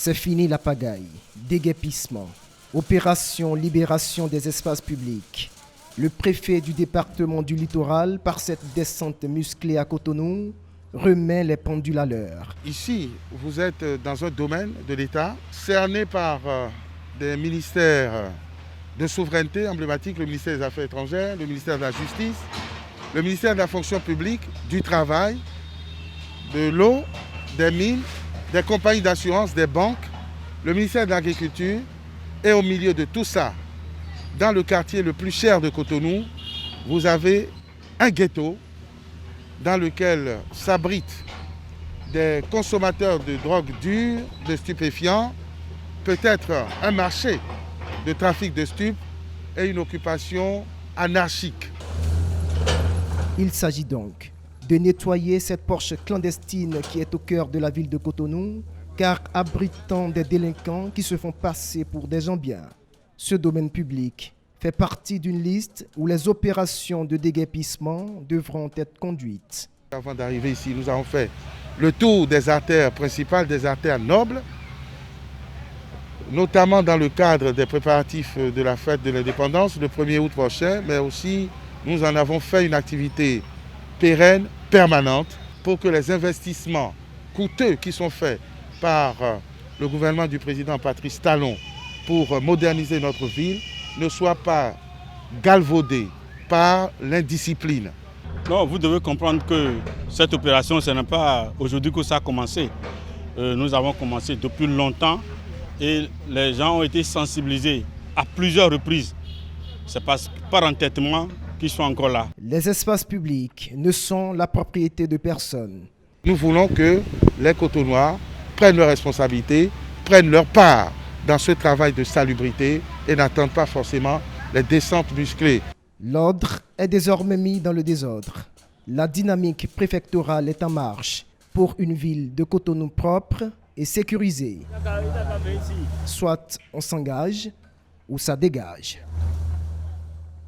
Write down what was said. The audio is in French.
C'est fini la pagaille, déguerpissement, opération libération des espaces publics. Le préfet du département du littoral, par cette descente musclée à Cotonou, remet les pendules à l'heure. Ici, vous êtes dans un domaine de l'État cerné par des ministères de souveraineté emblématiques, le ministère des Affaires étrangères, le ministère de la Justice, le ministère de la Fonction publique, du Travail, de l'eau, des mines, des compagnies d'assurance, des banques, le ministère de l'Agriculture. Et au milieu de tout ça, dans le quartier le plus cher de Cotonou, vous avez un ghetto dans lequel s'abritent des consommateurs de drogue dure, de stupéfiants, peut-être un marché de trafic de stupes et une occupation anarchique. Il s'agit donc de nettoyer cette porche clandestine qui est au cœur de la ville de Cotonou, car abritant des délinquants qui se font passer pour des gens bien. Ce domaine public fait partie d'une liste où les opérations de déguerpissement devront être conduites. Avant d'arriver ici, nous avons fait le tour des artères principales, des artères nobles, notamment dans le cadre des préparatifs de la fête de l'indépendance le 1er août prochain, mais aussi nous en avons fait une activité pérenne, permanente, pour que les investissements coûteux qui sont faits par le gouvernement du président Patrice Talon pour moderniser notre ville ne soient pas galvaudés par l'indiscipline. Non, vous devez comprendre que cette opération, ce n'est pas aujourd'hui que ça a commencé. Nous avons commencé depuis longtemps et les gens ont été sensibilisés à plusieurs reprises. C'est par entêtement qu'ils sont encore là. Les espaces publics ne sont la propriété de personne. Nous voulons que les Cotonois prennent leurs responsabilités, prennent leur part dans ce travail de salubrité et n'attendent pas forcément les descentes musclées. L'ordre est désormais mis dans le désordre. La dynamique préfectorale est en marche pour une ville de Cotonou propre et sécurisée. Soit on s'engage ou ça dégage.